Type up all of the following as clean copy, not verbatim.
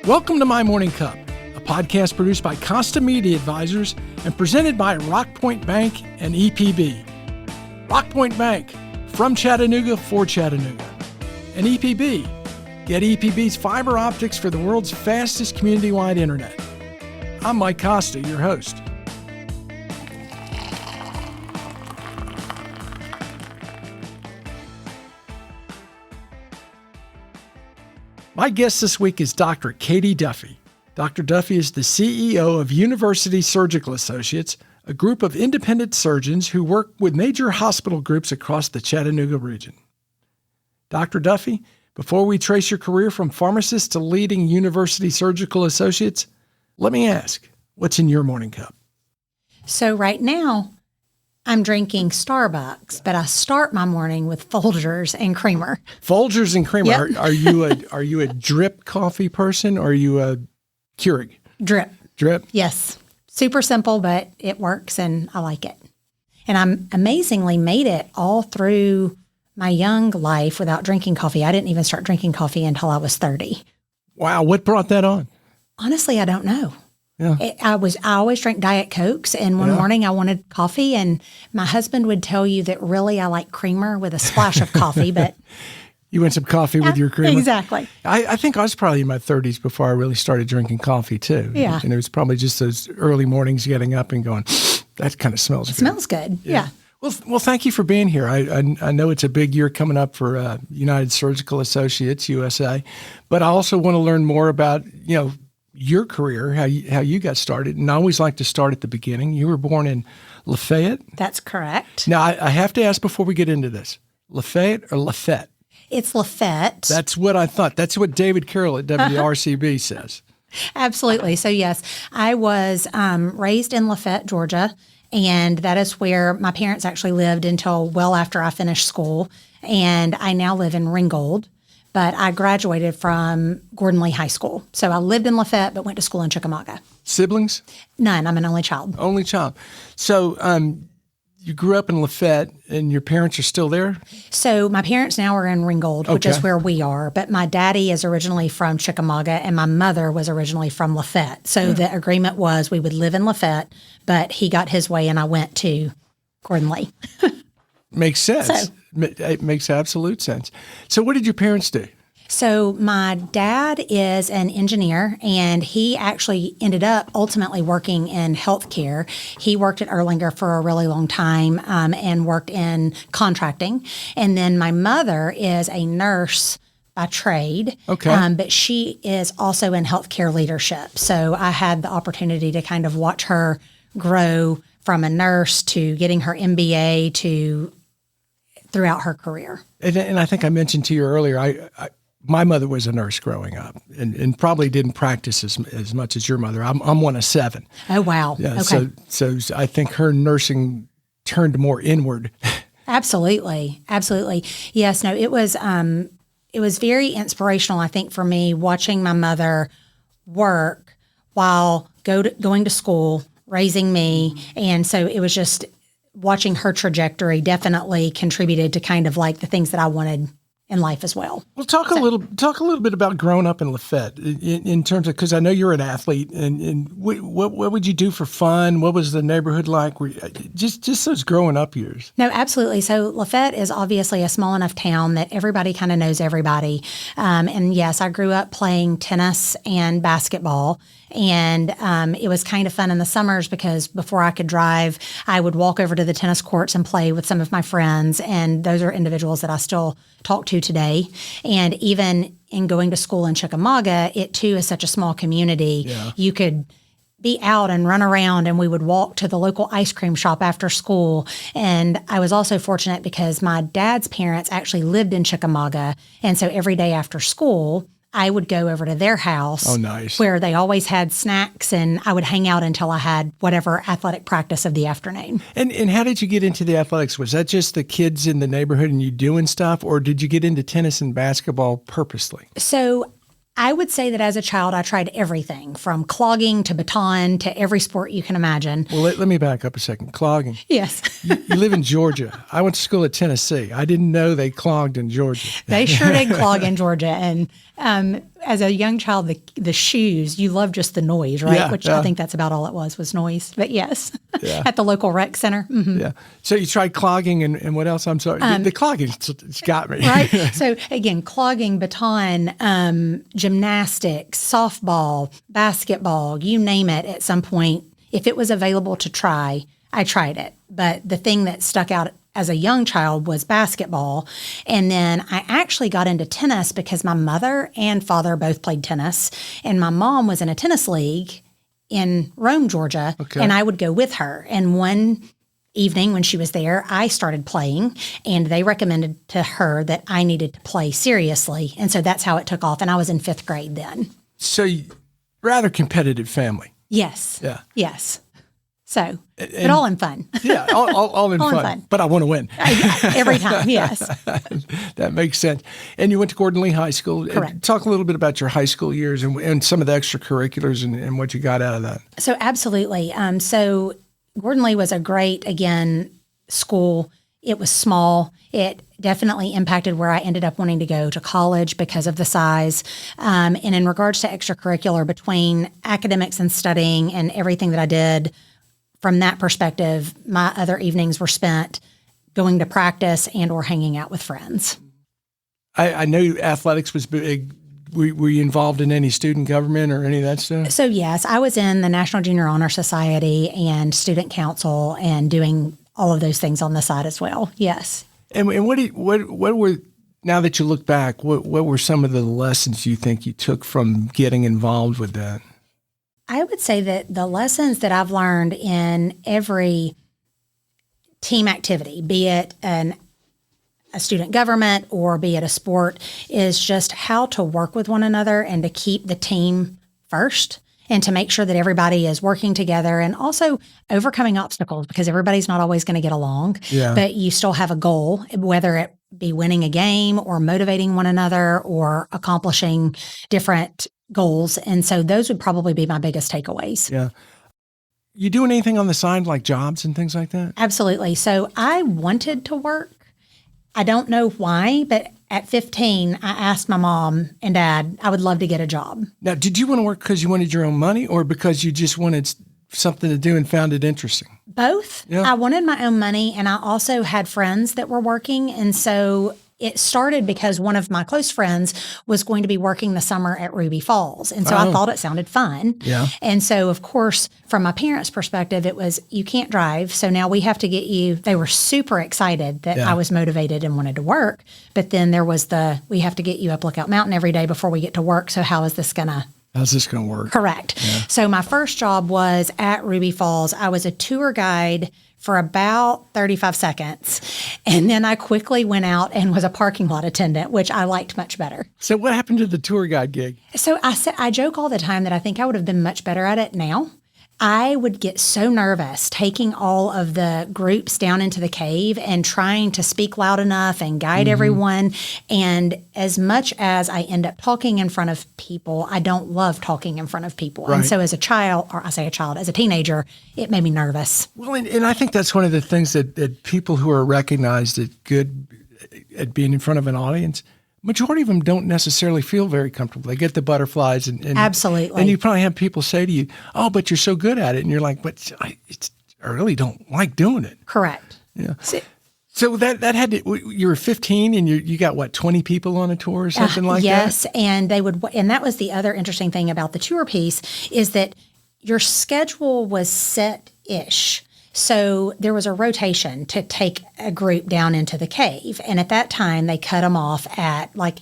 Welcome to My Morning Cup, a podcast produced by Costa Media Advisors and presented by Rockpoint Bank and EPB. Rockpoint Bank, from Chattanooga for Chattanooga. And EPB, get EPB's fiber optics for the world's fastest community-wide internet. I'm Mike Costa, your host. My guest this week is Dr. Katie Duffy. Dr. Duffy is the CEO of University Surgical Associates, a group of independent surgeons who work with major hospital groups across the Chattanooga region. Dr. Duffy, before we trace your career from pharmacist to leading University Surgical Associates, let me ask, what's in your morning cup? So right now, I'm drinking Starbucks, but I start my morning with Folgers and creamer. Folgers and creamer. Yep. Are you a drip coffee person or are you a Keurig? Drip. Drip? Yes. Super simple, but it works and I like it. And I'm amazingly made it all through my young life without drinking coffee. I didn't even start drinking coffee until I was 30. Wow. What brought that on? Honestly, I don't know. Yeah. I always drank Diet Cokes, and one morning I wanted coffee, and my husband would tell you that really I like creamer with a splash of coffee, but... You want some coffee with your creamer? Exactly. I think I was probably in my 30s before I really started drinking coffee, too. Yeah. And it was probably just those early mornings getting up and going, that kind of smells good. Smells good, yeah. Well, thank you for being here. I know it's a big year coming up for United Surgical Associates, USA, but I also want to learn more about, your career, how you got started. And I always like to start at the beginning. You were born in Lafayette? That's correct. Now, I have to ask before we get into this, Lafayette or Lafette? It's Lafette. That's what I thought. That's what David Carroll at WRCB says. Absolutely. So, yes, I was raised in Lafette, Georgia, and that is where my parents actually lived until well after I finished school. And I now live in Ringgold. But I graduated from Gordon Lee High School. So I lived in Lafette, but went to school in Chickamauga. Siblings? None. I'm an only child. Only child. So you grew up in Lafette, and your parents are still there? So my parents now are in Ringgold, which is where we are. But my daddy is originally from Chickamauga, and my mother was originally from Lafette. So the agreement was we would live in Lafette, but he got his way, and I went to Gordon Lee. Makes sense. It makes absolute sense. So what did your parents do? So my dad is an engineer, and he actually ended up ultimately working in healthcare. He worked at Erlanger for a really long time and worked in contracting. And then my mother is a nurse by trade, but she is also in healthcare leadership. So I had the opportunity to kind of watch her grow from a nurse to getting her MBA to throughout her career. And I think I mentioned to you earlier, my mother was a nurse growing up and probably didn't practice as much as your mother. I'm one of seven. Oh, wow. Yeah, okay. So I think her nursing turned more inward. Absolutely. Absolutely. Yes, no, it was very inspirational, I think, for me watching my mother work while going to school, raising me. And so it was just watching her trajectory definitely contributed to kind of like the things that I wanted in life as well. Well, talk a little bit about growing up in Lafette in terms of, because I know you're an athlete, and what would you do for fun? What was the neighborhood like? Just those growing up years. No, absolutely. So Lafette is obviously a small enough town that everybody kind of knows everybody. And yes, I grew up playing tennis and basketball. And it was kind of fun in the summers because before I could drive, I would walk over to the tennis courts and play with some of my friends. And those are individuals that I still talk to today. And even in going to school in Chickamauga, it too is such a small community. Yeah. You could be out and run around, and we would walk to the local ice cream shop after school. And I was also fortunate because my dad's parents actually lived in Chickamauga. And so every day after school, I would go over to their house. Oh, nice. Where they always had snacks, and I would hang out until I had whatever athletic practice of the afternoon. And how did you get into the athletics? Was that just the kids in the neighborhood and you doing stuff, or did you get into tennis and basketball purposely? So I would say that as a child, I tried everything from clogging to baton to every sport you can imagine. Well, let me back up a second. Clogging. Yes. You live in Georgia. I went to school at Tennessee. I didn't know they clogged in Georgia. They sure did clog in Georgia. And as a young child, the shoes, you love just the noise, right? Yeah, Which yeah. I think that's about all it was noise. But yes, Yeah. at the local rec center. Mhm. Yeah. So you tried clogging and what else? I'm sorry. The clogging, it's got me. Right. So again, clogging, baton, gymnastics, softball, basketball, you name it at some point. If it was available to try, I tried it. But the thing that stuck out as a young child was basketball. And then I actually got into tennis because my mother and father both played tennis. And my mom was in a tennis league in Rome, Georgia. Okay. And I would go with her. And one evening when she was there, I started playing, and they recommended to her that I needed to play seriously. And so that's how it took off. And I was in 5th grade then. So rather competitive family. Yes. Yeah. Yes. So, but all in fun. Yeah, all in All in fun. fun. But I want to win. Every time, yes. That makes sense. And you went to Gordon Lee High School. Correct. Talk a little bit about your high school years and some of the extracurriculars and what you got out of that. So absolutely. So Gordon Lee was a great, again, school. It was small. It definitely impacted where I ended up wanting to go to college because of the size. And in regards to extracurricular, between academics and studying and everything that I did, from that perspective, my other evenings were spent going to practice and or hanging out with friends. I know athletics was big. Were you involved in any student government or any of that stuff? So yes, I was in the National Junior Honor Society and Student Council and doing all of those things on the side as well. Yes. And what were, now that you look back, what were some of the lessons you think you took from getting involved with that? I would say that the lessons that I've learned in every team activity, be it a student government or be it a sport, is just how to work with one another and to keep the team first and to make sure that everybody is working together and also overcoming obstacles, because everybody's not always going to get along, but you still have a goal, whether it be winning a game or motivating one another or accomplishing different goals. And so those would probably be my biggest takeaways. Yeah. You doing anything on the side, like jobs and things like that? Absolutely. So I wanted to work. I don't know why, but at 15, I asked my mom and dad, I would love to get a job. Now, did you want to work because you wanted your own money or because you just wanted something to do and found it interesting? Both. Yeah. I wanted my own money, and I also had friends that were working. And so it started because one of my close friends was going to be working the summer at Ruby Falls. And so I thought it sounded fun. Yeah. And so, of course, from my parents' perspective, it was, you can't drive. So now we have to get you. They were super excited that I was motivated and wanted to work. But then there was we have to get you up Lookout Mountain every day before we get to work. So how is this going to? How's this going to work? Correct. Yeah. So my first job was at Ruby Falls. I was a tour guide for about 35 seconds. And then I quickly went out and was a parking lot attendant, which I liked much better. So what happened to the tour guide gig? So I joke all the time that I think I would have been much better at it now. I would get so nervous taking all of the groups down into the cave and trying to speak loud enough and guide everyone. And as much as I end up talking in front of people, I don't love talking in front of people. Right. And so as a child, or I say a child, as a teenager, it made me nervous. Well, and I think that's one of the things that people who are recognized as good at being in front of an audience, majority of them don't necessarily feel very comfortable. They get the butterflies. And Absolutely. And you probably have people say to you, oh, but you're so good at it. And you're like, but I really don't like doing it. Correct. Yeah. So that had to, you were 15 and you got what, 20 people on a tour or something like that? Yes. And and that was the other interesting thing about the tour piece, is that your schedule was set-ish. So there was a rotation to take a group down into the cave. And at that time, they cut them off at like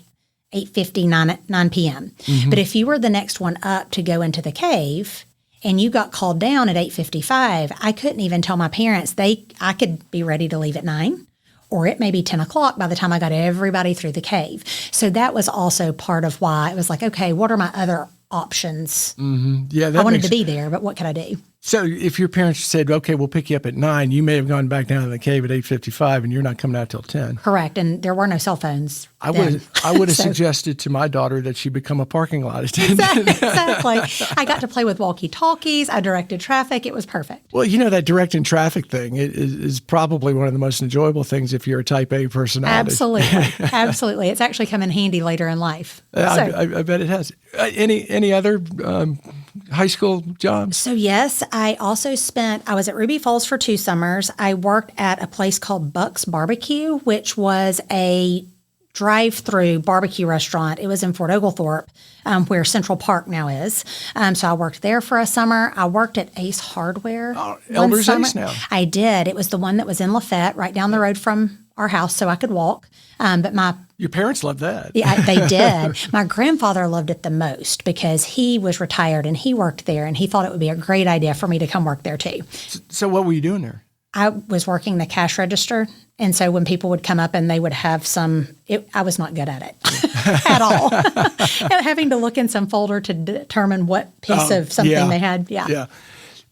8:50, 9 p.m. But if you were the next one up to go into the cave and you got called down at 8:55, I couldn't even tell my parents. I could be ready to leave at 9, or it may be 10 o'clock by the time I got everybody through the cave. So that was also part of why it was like, okay, what are my other options? Mm-hmm. Yeah, I wanted to be there, but what could I do? So if your parents said, okay, we'll pick you up at 9, you may have gone back down to the cave at 8:55 and you're not coming out till 10. Correct. And there were no cell phones. I would have suggested to my daughter that she become a parking lot attendant. Exactly. I got to play with walkie-talkies. I directed traffic. It was perfect. Well, that directing traffic thing is probably one of the most enjoyable things if you're a type A personality. Absolutely. Absolutely. It's actually come in handy later in life. I bet it has. Any other high school jobs? So yes, I was at Ruby Falls for 2 summers. I worked at a place called Buck's Barbecue, which was a drive-through barbecue restaurant. It was in Fort Oglethorpe, where Central Park now is. So I worked there for a summer. I worked at Ace Hardware. Oh, Elder's Ace now. I did. It was the one that was in Lafayette, right down the road from our house, so I could walk. But your parents loved that. Yeah, they did. My grandfather loved it the most because he was retired and he worked there, and he thought it would be a great idea for me to come work there too. So what were you doing there? I was working the cash register. And so when people would come up and they would have I was not good at it at all. Having to look in some folder to determine what piece of something they had. Yeah.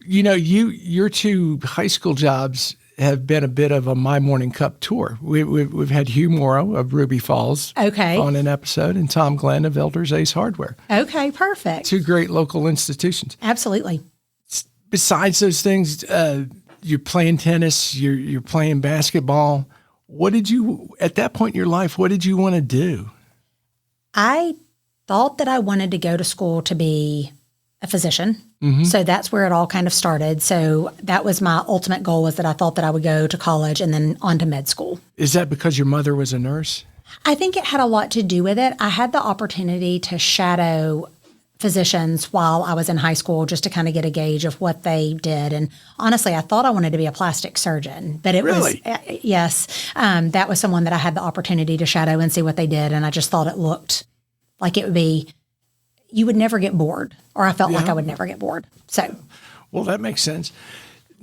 Yeah. Your 2 high school jobs have been a bit of a My Morning Cup tour. We've had Hugh Morrow of Ruby Falls on an episode, and Tom Glenn of Elder's Ace Hardware. Okay, perfect. 2 great local institutions. Absolutely. Besides those things, you're playing tennis, you're playing basketball. At that point in your life, what did you want to do? I thought that I wanted to go to school to be a physician. Mm-hmm. So that's where it all kind of started. So that was my ultimate goal, was that I thought that I would go to college and then on to med school. Is that because your mother was a nurse? I think it had a lot to do with it. I had the opportunity to shadow physicians while I was in high school, just to kind of get a gauge of what they did. And honestly, I thought I wanted to be a plastic surgeon, but it was, yes, that was someone that I had the opportunity to shadow and see what they did. And I just thought it looked like it would be, you would never get bored, or I felt like I would never get bored. So, well, that makes sense.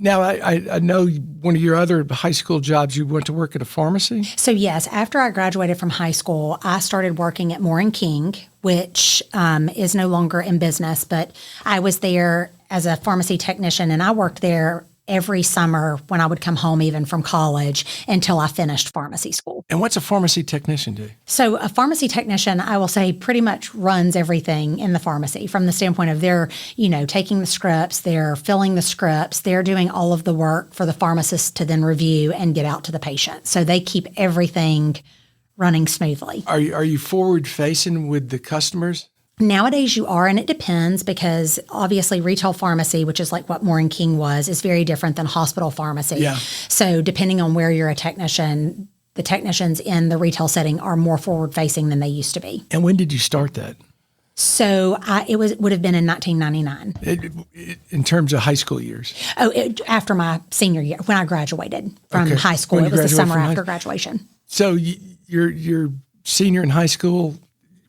Now, I know one of your other high school jobs, you went to work at a pharmacy? So, yes, after I graduated from high school, I started working at Moore & King, which is no longer in business, but I was there as a pharmacy technician, and I worked there every summer when I would come home, even from college, until I finished pharmacy school. And what's a pharmacy technician do? So a pharmacy technician, I will say, pretty much runs everything in the pharmacy, from the standpoint of they're, taking the scripts, they're filling the scripts, they're doing all of the work for the pharmacist to then review and get out to the patient. So they keep everything running smoothly. Are you forward facing with the customers? Nowadays you are, and it depends, because obviously retail pharmacy, which is like what Moore & King was, is very different than hospital pharmacy. Yeah. So depending on where you're a technician, the technicians in the retail setting are more forward-facing than they used to be. And when did you start that? So it would have been in 1999. In terms of high school years? After my senior year, when I graduated from high school. It was the summer after graduation. So you're senior in high school.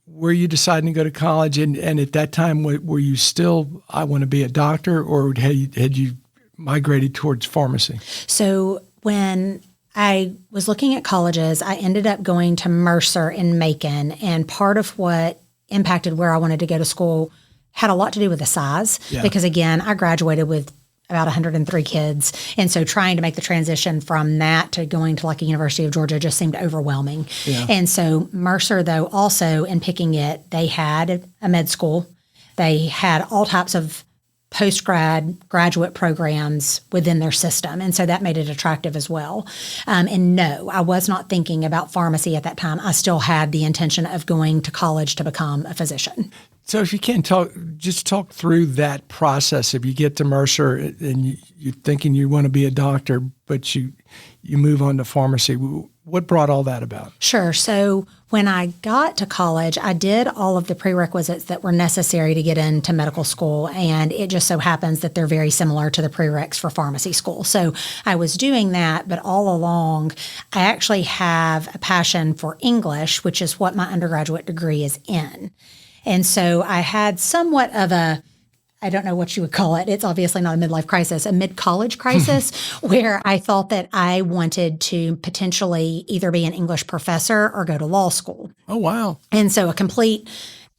Were you deciding to go to college, and at that time, were you still, I want to be a doctor, or had you migrated towards pharmacy? So when I was looking at colleges, I ended up going to Mercer in Macon, and part of what impacted where I wanted to go to school had a lot to do with the size, because again, I graduated with about 103 kids. And so trying to make the transition from that to going to like a University of Georgia just seemed overwhelming. Yeah. And so Mercer, though, also in picking it, they had a med school. They had all types of graduate programs within their system. And so that made it attractive as well. And no, I was not thinking about pharmacy at that time. I still had the intention of going to college to become a physician. So if you can talk through that process. If you get to Mercer and you're thinking you want to be a doctor, but you move on to pharmacy, what brought all that about? Sure. So when I got to college, I did all of the prerequisites that were necessary to get into medical school. And it just so happens that they're very similar to the prereqs for pharmacy school. So I was doing that, but all along, I actually have a passion for English, which is what my undergraduate degree is in. And so I had somewhat of I don't know what you would call it. It's obviously not a midlife crisis, a mid-college crisis, where I thought that I wanted to potentially either be an English professor or go to law school. Oh, wow. And so a complete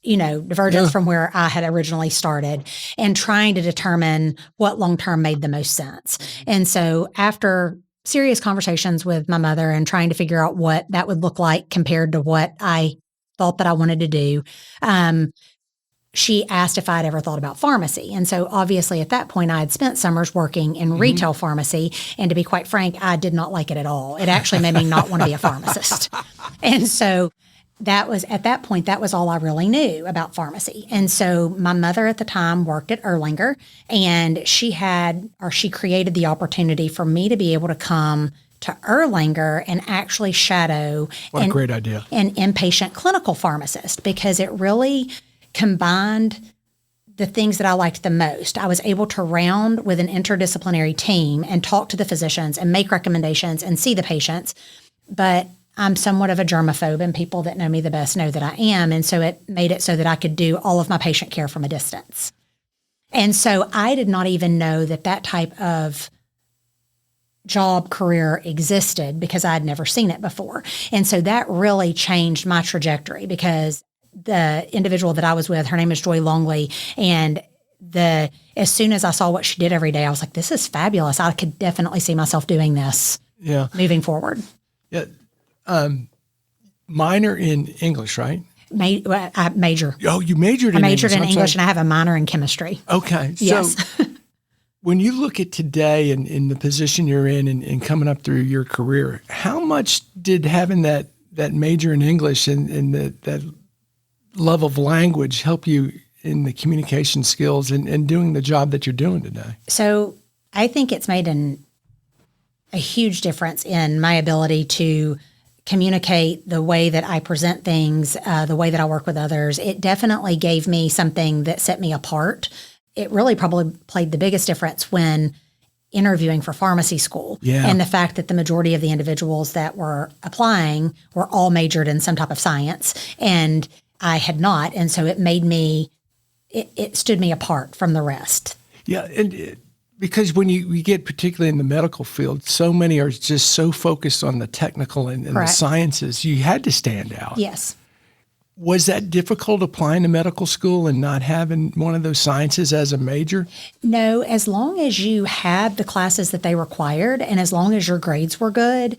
divergence from where I had originally started, and trying to determine what long-term made the most sense. And so after serious conversations with my mother and trying to figure out what that would look like compared to what I thought that I wanted to do, she asked if I'd ever thought about pharmacy. And so obviously at that point I had spent summers working in retail pharmacy. And to be quite frank, I did not like it at all. It actually made me not want to be a pharmacist. And so at that point, that was all I really knew about pharmacy. And so my mother at the time worked at Erlanger, and she created the opportunity for me to be able to come to Erlanger and actually shadow What a great idea. An inpatient clinical pharmacist, because it really combined the things that I liked the most. I was able to round with an interdisciplinary team and talk to the physicians and make recommendations and see the patients. But I'm somewhat of a germaphobe, and people that know me the best know that I am. And so it made it so that I could do all of my patient care from a distance. And so I did not even know that type of job career existed, because I had never seen it before. And so that really changed my trajectory, because the individual that I was with, her name is Joy Longley, and as soon as I saw what she did every day, I was like, this is fabulous. I could definitely see myself doing this moving forward. Yeah. Minor in English, right? I major. Oh, you majored in English. I majored in English, and I have a minor in chemistry. Okay. Yes. So when you look at today and in the position you're in and coming up through your career, how much did having that major in English and that love of language help you in the communication skills and doing the job that you're doing today? So I think it's made a huge difference in my ability to communicate, the way that I present things, the way that I work with others. It definitely gave me something that set me apart. It really probably played the biggest difference when interviewing for pharmacy school. Yeah. And the fact that the majority of the individuals that were applying were all majored in some type of science, and I had not. And so it made it stood me apart from the rest. Yeah. And because when you get particularly in the medical field, so many are just so focused on the technical and the sciences, you had to stand out. Yes. Was that difficult applying to medical school and not having one of those sciences as a major? No, as long as you had the classes that they required and as long as your grades were good.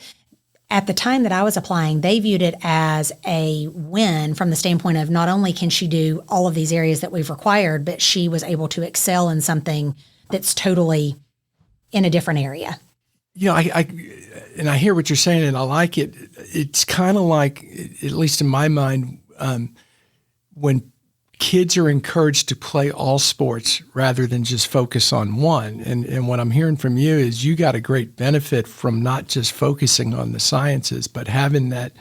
At the time that I was applying, they viewed it as a win from the standpoint of not only can she do all of these areas that we've required, but she was able to excel in something that's totally in a different area. I hear what you're saying, and I like it. It's kind of like, at least in my mind, when kids are encouraged to play all sports rather than just focus on one. And what I'm hearing from you is you got a great benefit from not just focusing on the sciences, but having that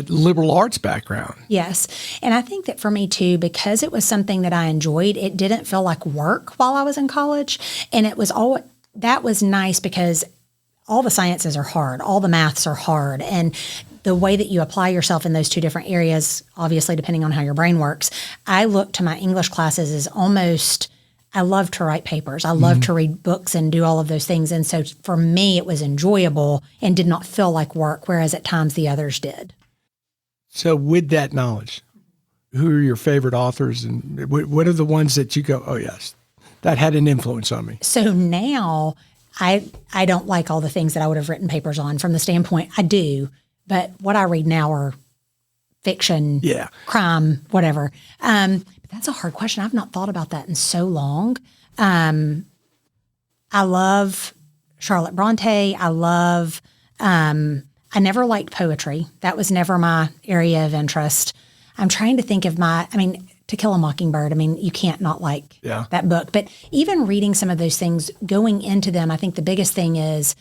liberal arts background. Yes. And I think that for me too, because it was something that I enjoyed, it didn't feel like work while I was in college. And that was nice, because all the sciences are hard, all the maths are hard. And the way that you apply yourself in those two different areas, obviously depending on how your brain works, I look to my English classes as I love to write papers. I love to read books and do all of those things. And so for me, it was enjoyable and did not feel like work, whereas at times the others did. So with that knowledge, who are your favorite authors, and what are the ones that you go, oh yes, that had an influence on me? So now I don't like all the things that I would have written papers on from the standpoint, I do, but what I read now are fiction, crime, whatever. But that's a hard question. I've not thought about that in so long. I love Charlotte Bronte. I never liked poetry. That was never my area of interest. I'm trying to think of To Kill a Mockingbird. You can't not like that book. But even reading some of those things, going into them, I think the biggest thing is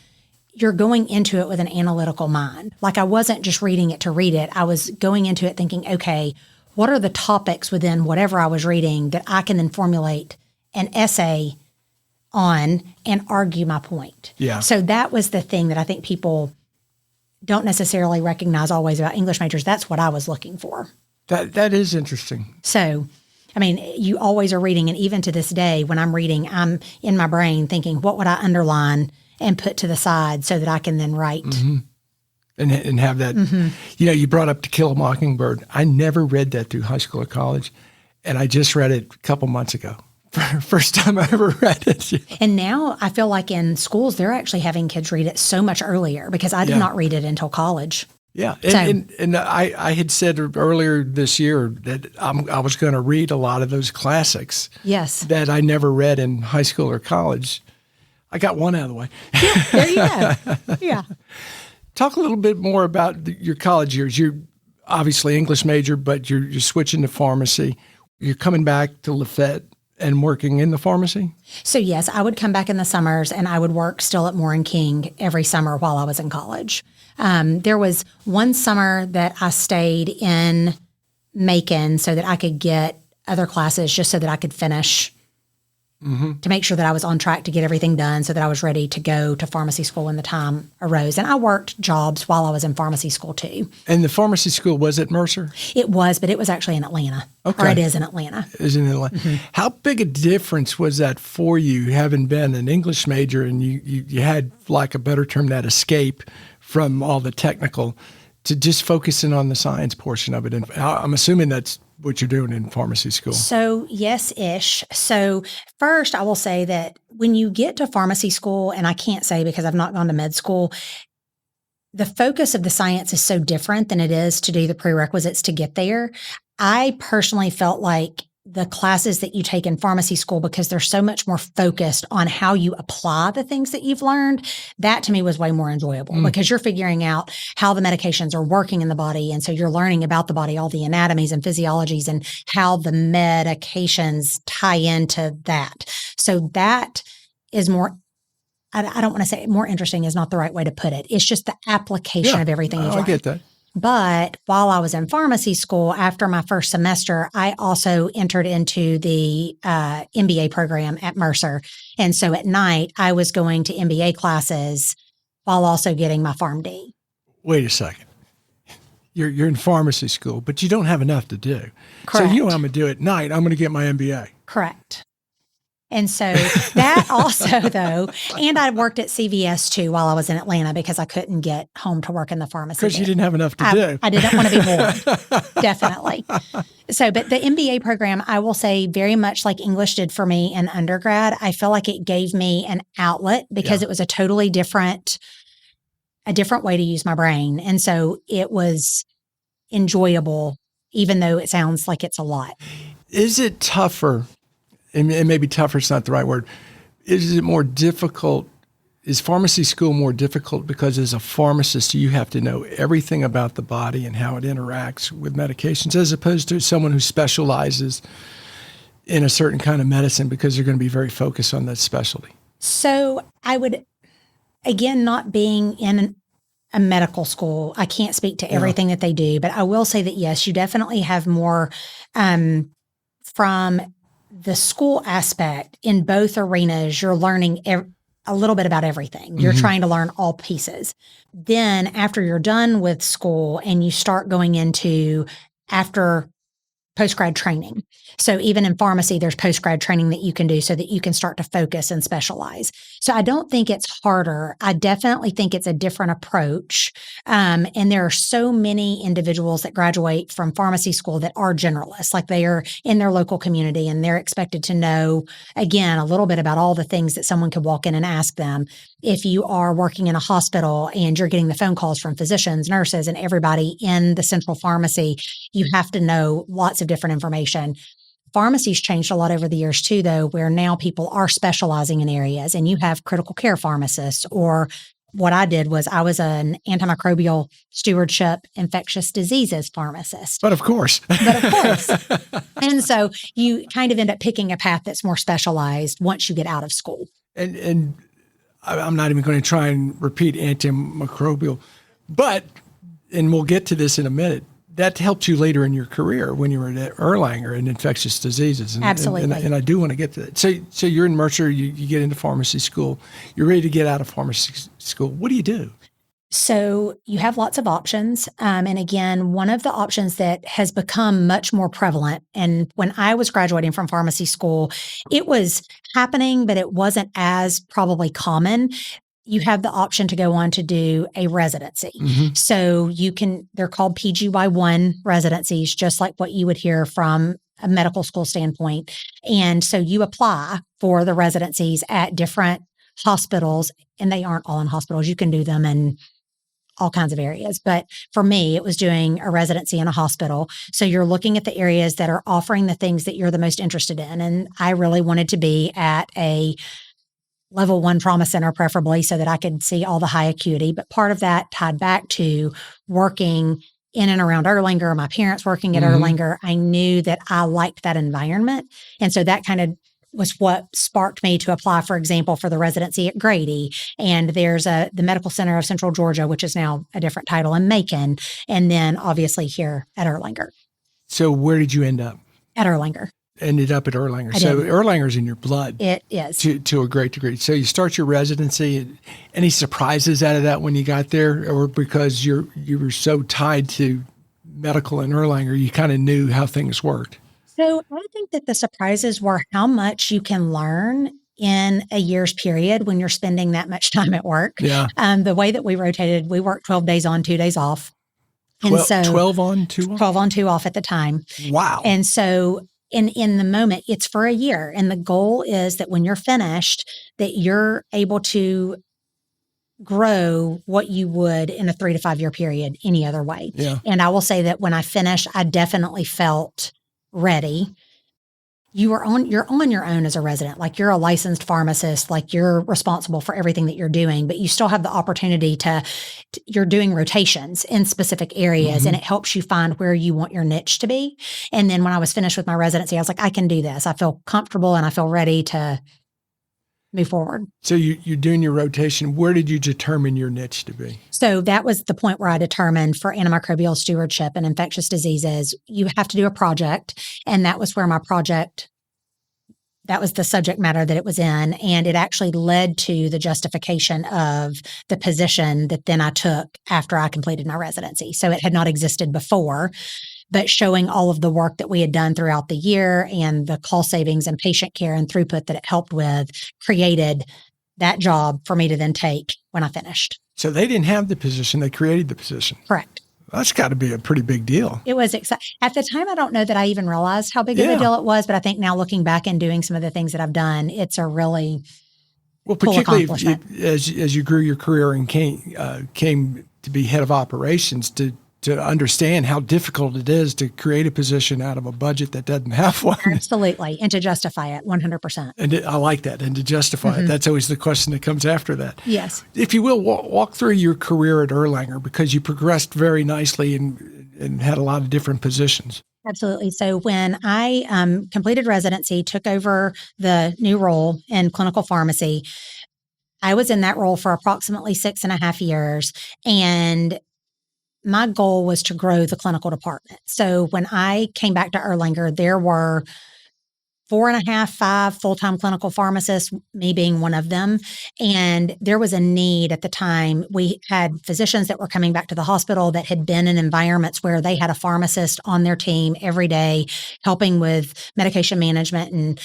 you're going into it with an analytical mind. Like I wasn't just reading it to read it. I was going into it thinking, okay, what are the topics within whatever I was reading that I can then formulate an essay on and argue my point? Yeah. So that was the thing that I think people don't necessarily recognize always about English majors. That's what I was looking for. That is interesting. So, you always are reading, and even to this day, when I'm reading, I'm in my brain thinking, what would I underline and put to the side so that I can then write and have that. You brought up To Kill a Mockingbird. I never read that through high school or college, and I just read it a couple months ago. First time I ever read it. And now I feel like in schools, they're actually having kids read it so much earlier because I did not read it until college. Yeah. And I had said earlier this year that I was going to read a lot of those classics. Yes. That I never read in high school or college. I got one out of the way. Yeah, there you go. Yeah. Talk a little bit more about your college years. You're obviously English major, but you're switching to pharmacy. You're coming back to Lafayette and working in the pharmacy? So yes, I would come back in the summers and I would work still at Moore and King every summer while I was in college. There was one summer that I stayed in Macon so that I could get other classes just so that I could finish to make sure that I was on track to get everything done so that I was ready to go to pharmacy school when the time arose. And I worked jobs while I was in pharmacy school too. And the pharmacy school was at Mercer? It was, but it was actually in Atlanta. Okay. Or it is in Atlanta. It is in Atlanta. How big a difference was that for you, having been an English major and you had, like a better term, that escape from all the technical to just focusing on the science portion of it? And I'm assuming that's what you're doing in pharmacy school. So yes-ish. So first I will say that when you get to pharmacy school, and I can't say because I've not gone to med school, the focus of the science is so different than it is to do the prerequisites to get there. I personally felt like the classes that you take in pharmacy school, because they're so much more focused on how you apply the things that you've learned, that to me was way more enjoyable because you're figuring out how the medications are working in the body. And so you're learning about the body, all the anatomies and physiologies and how the medications tie into that. So that is more, I don't want to say more interesting is not the right way to put it. It's just the application of everything you've learned. I get that. But while I was in pharmacy school, after my first semester, I also entered into the MBA program at Mercer. And so at night, I was going to MBA classes while also getting my PharmD. Wait a second. You're in pharmacy school, but you don't have enough to do. Correct. So you know what I'm going to do at night? I'm going to get my MBA. Correct. And so that also, though, and I worked at CVS too while I was in Atlanta because I couldn't get home to work in the pharmacy. Because you didn't have enough to do. I didn't want to be bored, definitely. So, but the MBA program, I will say very much like English did for me in undergrad, I feel like it gave me an outlet because it was a totally different way to use my brain. And so it was enjoyable, even though it sounds like it's a lot. Is it tougher? And maybe tougher is not the right word. Is it more difficult? Is pharmacy school more difficult because as a pharmacist, you have to know everything about the body and how it interacts with medications as opposed to someone who specializes in a certain kind of medicine because you're going to be very focused on that specialty? So I would, again, not being in a medical school, I can't speak to everything that they do, but I will say that, yes, you definitely have more from the school aspect in both arenas. You're learning a little bit about everything. You're trying to learn all pieces. Then after you're done with school and you start going into after post-grad training. So even in pharmacy, there's post-grad training that you can do so that you can start to focus and specialize. So I don't think it's harder. I definitely think it's a different approach. And there are so many individuals that graduate from pharmacy school that are generalists, like they are in their local community and they're expected to know, again, a little bit about all the things that someone could walk in and ask them. If you are working in a hospital and you're getting the phone calls from physicians, nurses, and everybody in the central pharmacy, you have to know lots of different information. Pharmacy's changed a lot over the years too, though, where now people are specializing in areas and you have critical care pharmacists, or what I did was I was an antimicrobial stewardship infectious diseases pharmacist. But of course. And so you kind of end up picking a path that's more specialized once you get out of school. And I'm not even going to try and repeat antimicrobial, and we'll get to this in a minute, that helped you later in your career when you were at Erlanger in infectious diseases. Absolutely. And I do want to get to that. So you're in Mercer, you get into pharmacy school, you're ready to get out of pharmacy school. What do you do? So you have lots of options. And again, one of the options that has become much more prevalent, and when I was graduating from pharmacy school, it was happening, but it wasn't as probably common. you have the option to go on to do a residency. So they're called PGY1 residencies, just like what you would hear from a medical school standpoint. And so you apply for the residencies at different hospitals, and they aren't all in hospitals. You can do them in all kinds of areas. But for me, it was doing a residency in a hospital. So you're looking at the areas that are offering the things that you're the most interested in. And I really wanted to be at a level 1 trauma center, preferably, so that I could see all the high acuity. But part of that tied back to working in and around Erlanger, my parents working at Erlanger. I knew that I liked that environment. And so that kind of was what sparked me to apply, for example, for the residency at Grady. And there's the Medical Center of Central Georgia, which is now a different title, in Macon. And then obviously here at Erlanger. So where did you end up? At Erlanger. Ended up at Erlanger. I So did. Erlanger's in your blood. It is. To a great degree. So you start your residency. Any surprises out of that when you got there? Or because you were so tied to medical in Erlanger, you kind of knew how things worked? So I think that the surprises were how much you can learn in a year's period when you're spending that much time at work. Yeah. The way that we rotated, we worked 12 days on, 2 days off. And 12 on, 2 off? 12 on, 2 off at the time. Wow. And so in the moment, it's for a year. And the goal is that when you're finished, that you're able to grow what you would in a 3 to 5 year period any other way. Yeah. And I will say that when I finished, I definitely felt ready. You're on your own as a resident. Like, you're a licensed pharmacist, like you're responsible for everything that you're doing, but you still have the opportunity you're doing rotations in specific areas, and it helps you find where you want your niche to be. And then when I was finished with my residency, I was like, I can do this. I feel comfortable and I feel ready to move forward. So you're doing your rotation. Where did you determine your niche to be? So that was the point where I determined for antimicrobial stewardship and infectious diseases, you have to do a project. And that was where my project, that was the subject matter that it was in. And it actually led to the justification of the position that then I took after I completed my residency. So it had not existed before, but showing all of the work that we had done throughout the year and the cost savings and patient care and throughput that it helped with created that job for me to then take when I finished. So they didn't have the position. They created the position. Correct. That's got to be a pretty big deal. It was exciting. At the time, I don't know that I even realized how big of a deal it was, but I think now looking back and doing some of the things that I've done, it's a really particularly cool accomplishment. as you grew your career and came to be head of operations, to understand how difficult it is to create a position out of a budget that doesn't have one. Absolutely. And to justify it 100%. And I like that. And to justify it, that's always the question that comes after that. Yes. If you will, walk through your career at Erlanger, because you progressed very nicely and had a lot of different positions. Absolutely. So when I completed residency, took over the new role in clinical pharmacy, I was in that role for approximately 6.5 years. And my goal was to grow the clinical department. So when I came back to Erlanger, there were 4.5, 5 full-time clinical pharmacists, me being one of them. And there was a need at the time. We had physicians that were coming back to the hospital that had been in environments where they had a pharmacist on their team every day, helping with medication management and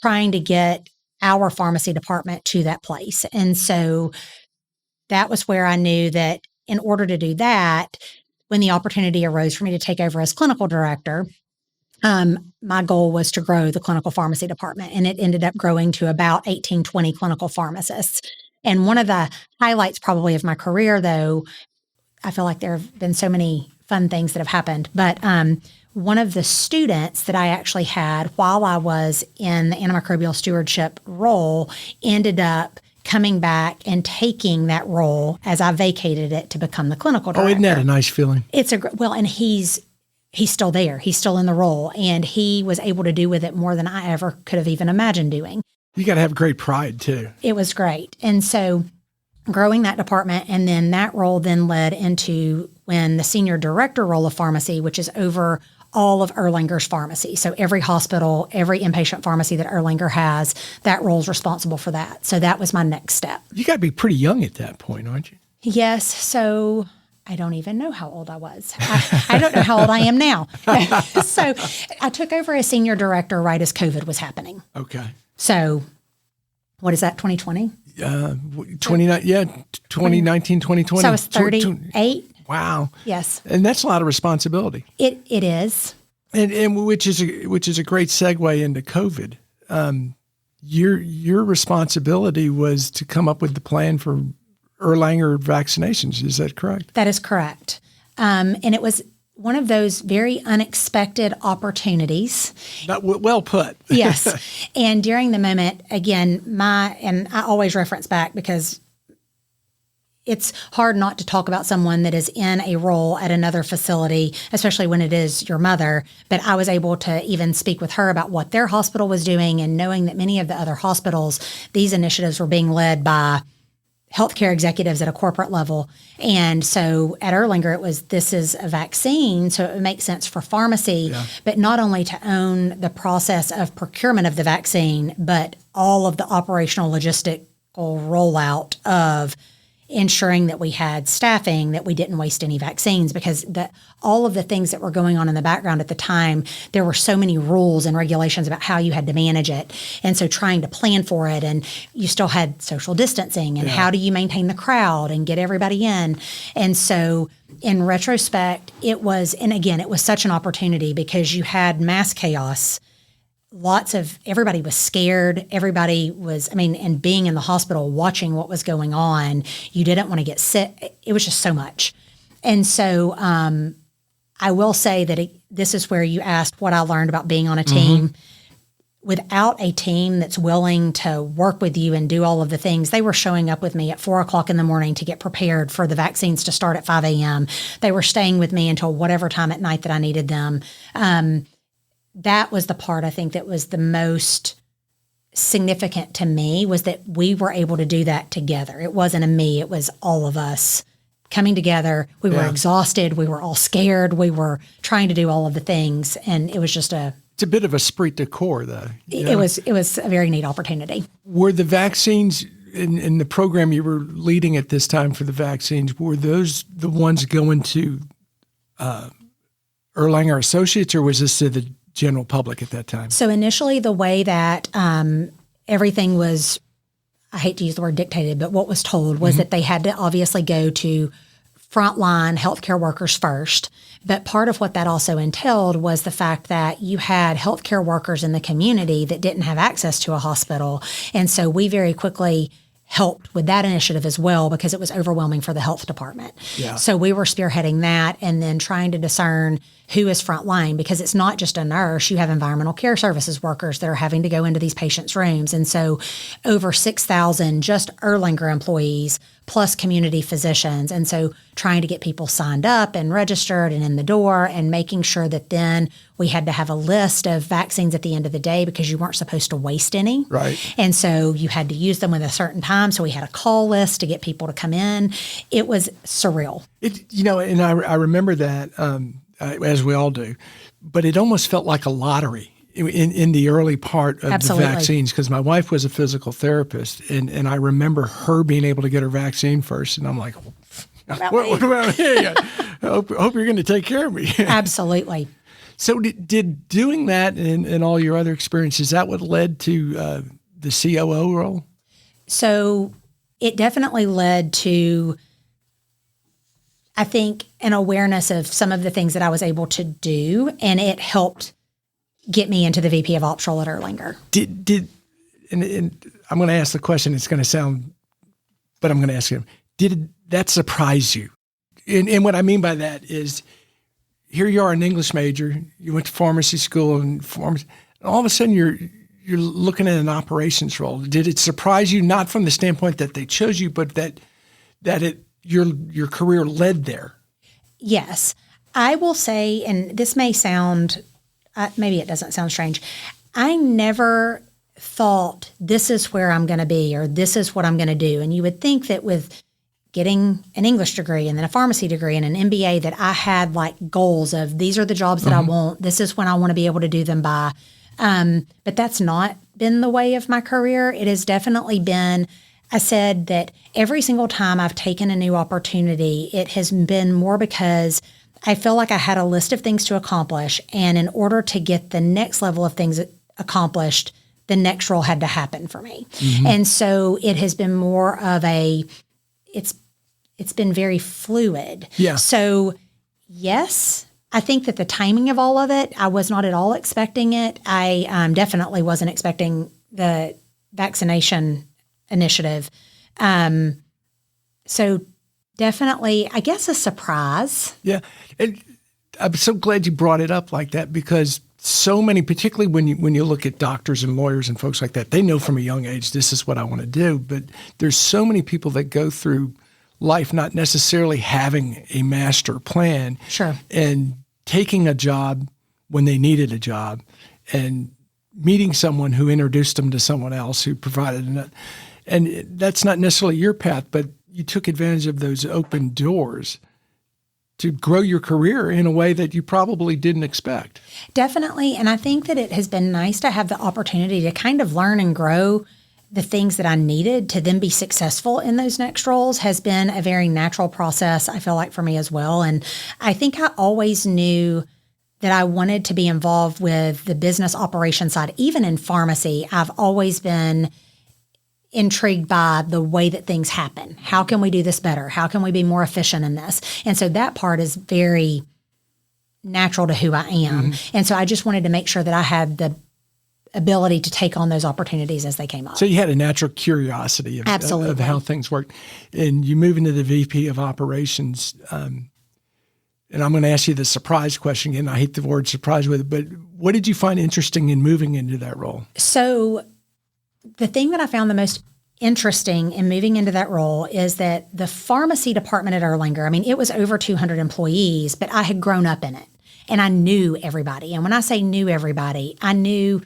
trying to get our pharmacy department to that place. And so that was where I knew that in order to do that, when the opportunity arose for me to take over as clinical director, my goal was to grow the clinical pharmacy department, and it ended up growing to about 18, 20 clinical pharmacists. And one of the highlights probably of my career, though, I feel like there have been so many fun things that have happened, but one of the students that I actually had while I was in the antimicrobial stewardship role ended up coming back and taking that role as I vacated it to become the clinical director. Oh, isn't that a nice feeling? It's and he's still there. He's still in the role, and he was able to do with it more than I ever could have even imagined doing. You got to have great pride too. It was great. And so growing that department, and then that role then led into when the senior director role of pharmacy, which is over all of Erlanger's pharmacy. So every hospital, every inpatient pharmacy that Erlanger has, that role is responsible for that. So that was my next step. You got to be pretty young at that point, aren't you? Yes. So I don't even know how old I was. I don't know how old I am now. So I took over as senior director right as COVID was happening. Okay. So what is that, 2020? 2019, 2020. So I was 38. Wow. Yes. And that's a lot of responsibility. It is. And which is a great segue into COVID. Your responsibility was to come up with the plan for Erlanger vaccinations. Is that correct? That is correct. And it was one of those very unexpected opportunities. Well put. Yes. And during the moment, again, and I always reference back because it's hard not to talk about someone that is in a role at another facility, especially when it is your mother. But I was able to even speak with her about what their hospital was doing, and knowing that many of the other hospitals, these initiatives were being led by healthcare executives at a corporate level. And so at Erlanger, this is a vaccine, so it would make sense for pharmacy, but not only to own the process of procurement of the vaccine, but all of the operational logistical rollout of ensuring that we had staffing, that we didn't waste any vaccines, because all of the things that were going on in the background at the time, there were so many rules and regulations about how you had to manage it. And so trying to plan for it, and you still had social distancing, and how do you maintain the crowd and get everybody in? And so in retrospect, it was such an opportunity because you had mass chaos. Everybody was scared. Everybody was, and being in the hospital, watching what was going on, you didn't want to get sick. It was just so much. And so I will say that this is where you asked what I learned about being on a team. Without a team that's willing to work with you and do all of the things, they were showing up with me at 4:00 in the morning to get prepared for the vaccines to start at 5 a.m. They were staying with me until whatever time at night that I needed them. That was the part I think that was the most significant to me, was that we were able to do that together. It wasn't a me, it was all of us coming together. We were exhausted. We were all scared. We were trying to do all of the things. And it was just it's a bit of a esprit de corps, though. It was a very neat opportunity. Were the vaccines in the program you were leading at this time for the vaccines, were those the ones going to Erlanger Associates, or was this to the general public at that time? So initially, the way that everything was, I hate to use the word dictated, but what was told was that they had to obviously go to frontline healthcare workers first. But part of what that also entailed was the fact that you had healthcare workers in the community that didn't have access to a hospital. And so we very quickly helped with that initiative as well, because it was overwhelming for the health department. Yeah. So we were spearheading that, and then trying to discern who is frontline, because it's not just a nurse. You have environmental care services workers that are having to go into these patients' rooms. And so over 6,000 just Erlanger employees plus community physicians. And so trying to get people signed up and registered and in the door, and making sure that then we had to have a list of vaccines at the end of the day, because you weren't supposed to waste any. Right. And so you had to use them at a certain time. So we had a call list to get people to come in. It was surreal. And I remember that, as we all do, but it almost felt like a lottery in the early part of Absolutely. The vaccines, because my wife was a physical therapist, and I remember her being able to get her vaccine first, and I'm like, what about me? I hope you're going to take care of me. Absolutely. So did doing that and all your other experiences, is that what led to the COO role? So it definitely led to, I think, an awareness of some of the things that I was able to do, and it helped get me into the VP of Ops role at Erlanger. And I'm going to ask the question, it's going to sound, but I'm going to ask him, did that surprise you? And what I mean by that is, here you are, an English major, you went to pharmacy school, and all of a sudden you're looking at an operations role. Did it surprise you, not from the standpoint that they chose you, but that your career led there? Yes. I will say, and this may sound, maybe it doesn't sound strange, I never thought this is where I'm going to be, or this is what I'm going to do. And you would think that with getting an English degree and then a pharmacy degree and an MBA, that I had like goals of, these are the jobs that I want. This is when I want to be able to do them by. But that's not been the way of my career. It has definitely been, I said that every single time I've taken a new opportunity, it has been more because I feel like I had a list of things to accomplish. And in order to get the next level of things accomplished, the next role had to happen for me. And so it has been more of it's been very fluid. Yeah. So yes, I think that the timing of all of it, I was not at all expecting it. I definitely wasn't expecting the vaccination initiative. So definitely, I guess, a surprise. Yeah. And I'm so glad you brought it up like that, because so many, particularly when you look at doctors and lawyers and folks like that, they know from a young age, this is what I want to do. But there's so many people that go through life not necessarily having a master plan. Sure. And taking a job when they needed a job and meeting someone who introduced them to someone else who provided it. And that's not necessarily your path, but you took advantage of those open doors to grow your career in a way that you probably didn't expect. Definitely. And I think that it has been nice to have the opportunity to kind of learn and grow the things that I needed to then be successful in those next roles has been a very natural process, I feel like, for me as well. And I think I always knew that I wanted to be involved with the business operation side. Even in pharmacy, I've always been intrigued by the way that things happen. How can we do this better? How can we be more efficient in this? And so that part is very natural to who I am. And so I just wanted to make sure that I had the ability to take on those opportunities as they came up. So you had a natural curiosity of how things work. And you move into the VP of operations. And I'm going to ask you the surprise question again. I hate the word surprise with it, but what did you find interesting in moving into that role? So the thing that I found the most interesting in moving into that role is that the pharmacy department at Erlanger, I mean, it was over 200 employees, but I had grown up in it and I knew everybody. And when I say knew everybody, I knew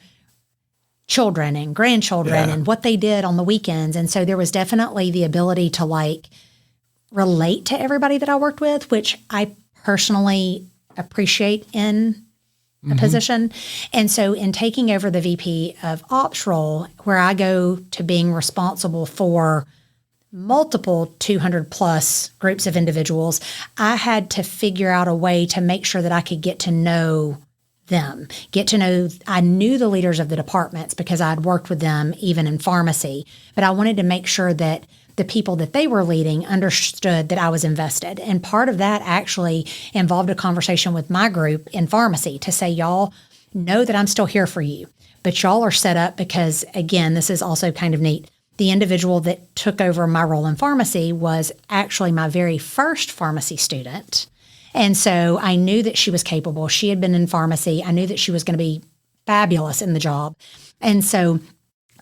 children and grandchildren and what they did on the weekends. And so there was definitely the ability to like relate to everybody that I worked with, which I personally appreciate in a position. And so in taking over the VP of Ops role, where I go to being responsible for multiple 200 plus groups of individuals, I had to figure out a way to make sure that I could get to know them, I knew the leaders of the departments because I'd worked with them even in pharmacy, but I wanted to make sure that the people that they were leading understood that I was invested. And part of that actually involved a conversation with my group in pharmacy to say, y'all know that I'm still here for you, but y'all are set up because, again, this is also kind of neat. The individual that took over my role in pharmacy was actually my very first pharmacy student. And so I knew that she was capable. She had been in pharmacy. I knew that she was going to be fabulous in the job. And so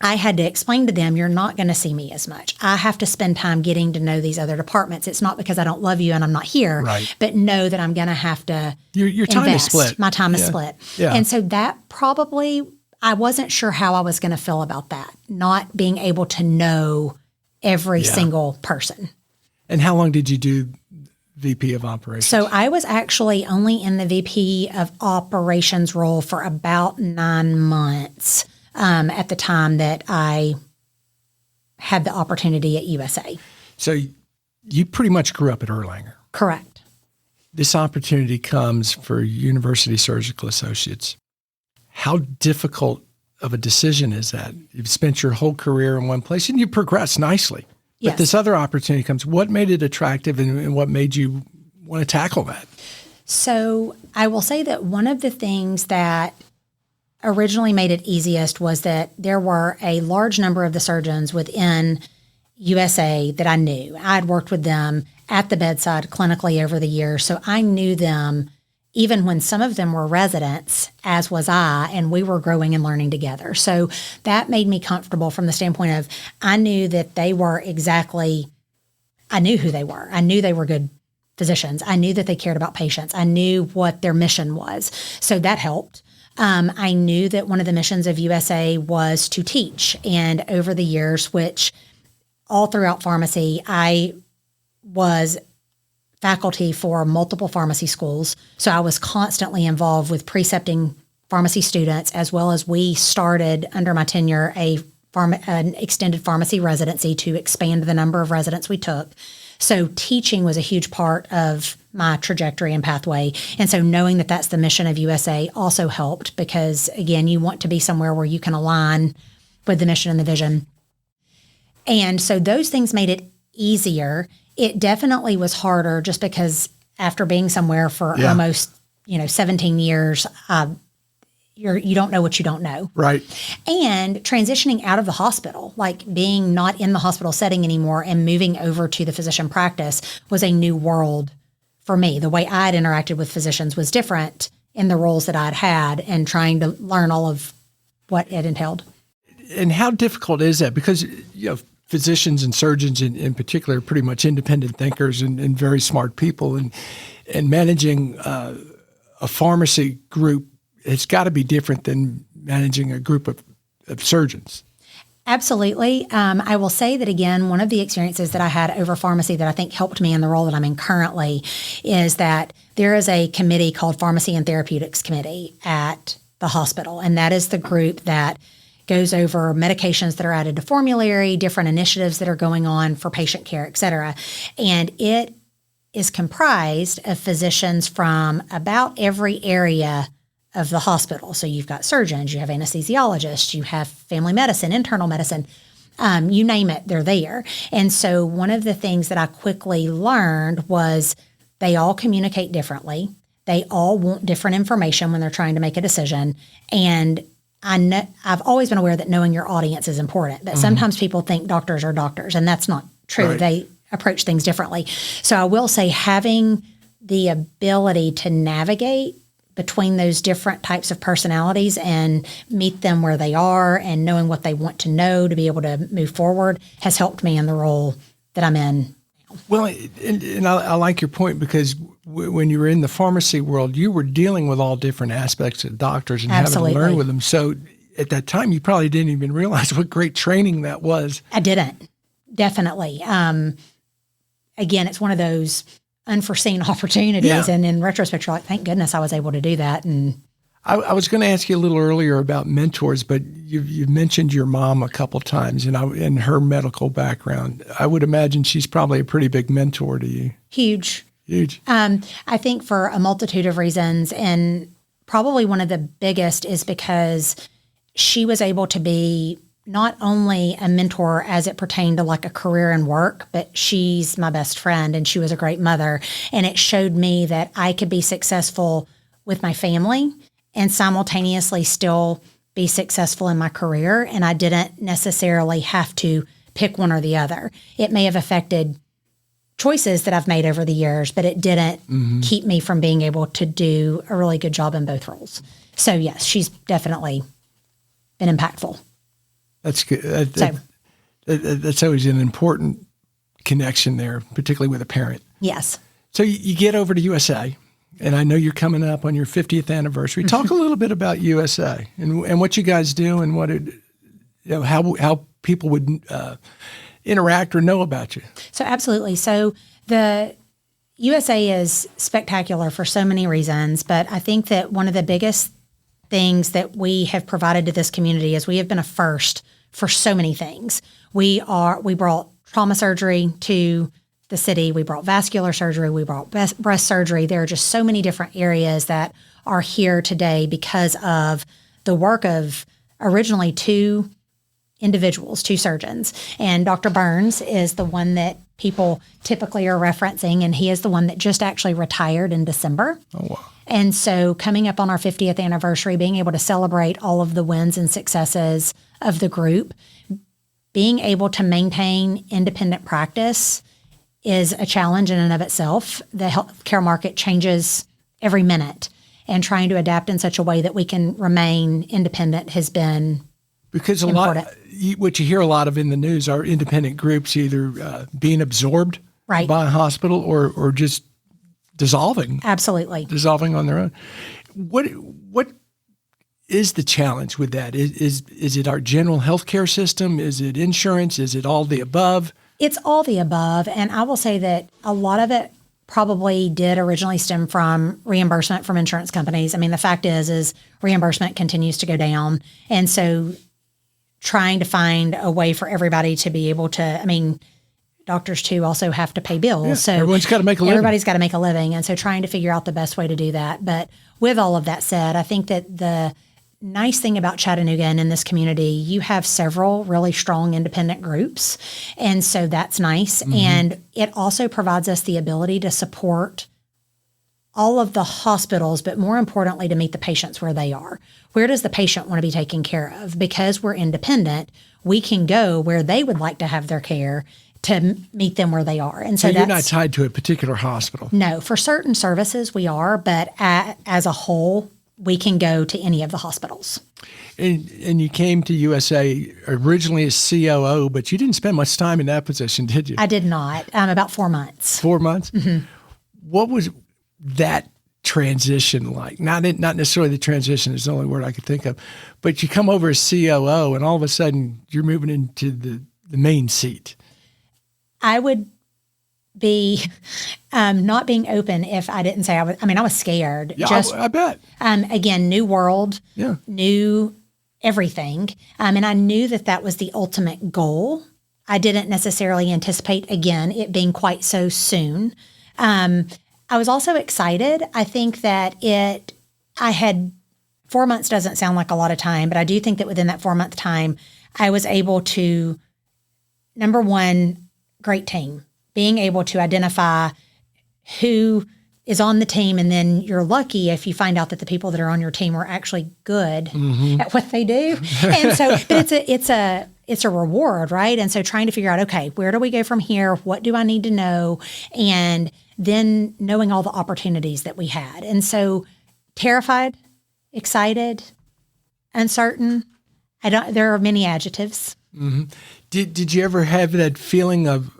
I had to explain to them, you're not going to see me as much. I have to spend time getting to know these other departments. It's not because I don't love you and I'm not here, but know that I'm going to have to Your time is split. My time is split. Yeah. And so that probably, I wasn't sure how I was going to feel about that, not being able to know every single person. And how long did you do VP of operations? So I was actually only in the VP of operations role for about 9 months. At the time that I had the opportunity at USA. So you pretty much grew up at Erlanger. Correct. This opportunity comes for University Surgical Associates. How difficult of a decision is that? You've spent your whole career in one place and you progressed nicely. But this other opportunity comes. What made it attractive and what made you want to tackle that? So I will say that one of the things that originally made it easiest was that there were a large number of the surgeons within USA that I knew. I had worked with them at the bedside clinically over the years, so I knew them even when some of them were residents, as was I, and we were growing and learning together. So that made me comfortable from the standpoint of I knew that they were I knew who they were. I knew they were good physicians. I knew that they cared about patients. I knew what their mission was. So that helped. I knew that one of the missions of USA was to teach. And over the years, which all throughout pharmacy, I was faculty for multiple pharmacy schools. So I was constantly involved with precepting pharmacy students, as well as we started under my tenure an extended pharmacy residency to expand the number of residents we took. So teaching was a huge part of my trajectory and pathway. And so knowing that that's the mission of USA also helped because, again, you want to be somewhere where you can align with the mission and the vision. And so those things made it easier. It definitely was harder just because after being somewhere for almost, 17 years, you don't know what you don't know. Right. And transitioning out of the hospital, like being not in the hospital setting anymore and moving over to the physician practice was a new world for me. The way I'd interacted with physicians was different in the roles that I'd had and trying to learn all of what it entailed. And how difficult is that? Because, physicians and surgeons in particular are pretty much independent thinkers and very smart people. And managing a pharmacy group, it's got to be different than managing a group of surgeons. Absolutely. I will say that, again, one of the experiences that I had over pharmacy that I think helped me in the role that I'm in currently is that there is a committee called Pharmacy and Therapeutics Committee at the hospital. And that is the group that goes over medications that are added to formulary, different initiatives that are going on for patient care, et cetera. And it is comprised of physicians from about every area of the hospital. So you've got surgeons, you have anesthesiologists, you have family medicine, internal medicine, you name it, they're there. And so one of the things that I quickly learned was they all communicate differently. They all want different information when they're trying to make a decision. And I've always been aware that knowing your audience is important, but sometimes people think doctors are doctors, and that's not true. Right. They approach things differently. So I will say having the ability to navigate between those different types of personalities and meet them where they are and knowing what they want to know to be able to move forward has helped me in the role that I'm in. Well, and I like your point because when you were in the pharmacy world, you were dealing with all different aspects of doctors and Absolutely. having to learn with them. So at that time, you probably didn't even realize what great training that was. I didn't. Definitely. Again, it's one of those unforeseen opportunities. Yeah. And in retrospect, you're like, thank goodness I was able to do that. And I was going to ask you a little earlier about mentors, but you mentioned your mom a couple times and her medical background. I would imagine she's probably a pretty big mentor to you. Huge. I think for a multitude of reasons, and probably one of the biggest is because she was able to be not only a mentor as it pertained to like a career and work, but she's my best friend and she was a great mother. And it showed me that I could be successful with my family and simultaneously still be successful in my career. And I didn't necessarily have to pick one or the other. It may have affected choices that I've made over the years, but it didn't keep me from being able to do a really good job in both roles. So yes, she's definitely been impactful. That's good. That's always an important connection there, particularly with a parent. Yes. So you get over to USA, and I know you're coming up on your 50th anniversary. Talk a little bit about USA and what you guys do and what how people would interact or know about you. So absolutely. So the USA is spectacular for so many reasons, but I think that one of the biggest things that we have provided to this community is we have been a first for so many things. We brought trauma surgery to the city. We brought vascular surgery. We brought breast surgery. There are just so many different areas that are here today because of the work of originally two individuals, two surgeons. And Dr. Burns is the one that people typically are referencing, and he is the one that just actually retired in December. Oh, wow. And so coming up on our 50th anniversary, being able to celebrate all of the wins and successes of the group, being able to maintain independent practice is a challenge in and of itself. The healthcare market changes every minute, and trying to adapt in such a way that we can remain independent has been because important. What you hear a lot of in the news are independent groups either being absorbed Right. by a hospital or just dissolving. Absolutely. Dissolving on their own. What is the challenge with that? Is it our general healthcare system? Is it insurance? Is it all the above? It's all the above. And I will say that a lot of it probably did originally stem from reimbursement from insurance companies. I mean, the fact is reimbursement continues to go down. And so trying to find a way for everybody to be able to, doctors too also have to pay bills. Yeah, so everyone's got to make a living. Everybody's got to make a living. And so trying to figure out the best way to do that. But with all of that said, I think that the nice thing about Chattanooga and in this community, you have several really strong independent groups. And so that's nice. And it also provides us the ability to support all of the hospitals, but more importantly, to meet the patients where they are. Where does the patient want to be taken care of? Because we're independent, we can go where they would like to have their care to meet them where they are. And so you're not tied to a particular hospital? No. For certain services, we are, but as a whole, we can go to any of the hospitals. And you came to USA originally as COO, but you didn't spend much time in that position, did you? I did not. About 4 months. 4 months? What was that transition like? Not necessarily the transition is the only word I could think of, but you come over as COO and all of a sudden you're moving into the main seat. I would be not being open if I didn't say I was. I mean, I was scared. Yeah, I bet. Again, new world, yeah, new everything. And I knew that was the ultimate goal. I didn't necessarily anticipate, again, it being quite so soon. I was also excited. I think that I had 4 months doesn't sound like a lot of time, but I do think that within that 4 month time, I was able to, number one, great team, being able to identify who is on the team. And then you're lucky if you find out that the people that are on your team are actually good at what they do. And so, but it's a reward, right? And so trying to figure out, okay, where do we go from here? What do I need to know? And then knowing all the opportunities that we had. And so terrified, excited, uncertain. There are many adjectives. Did you ever have that feeling of,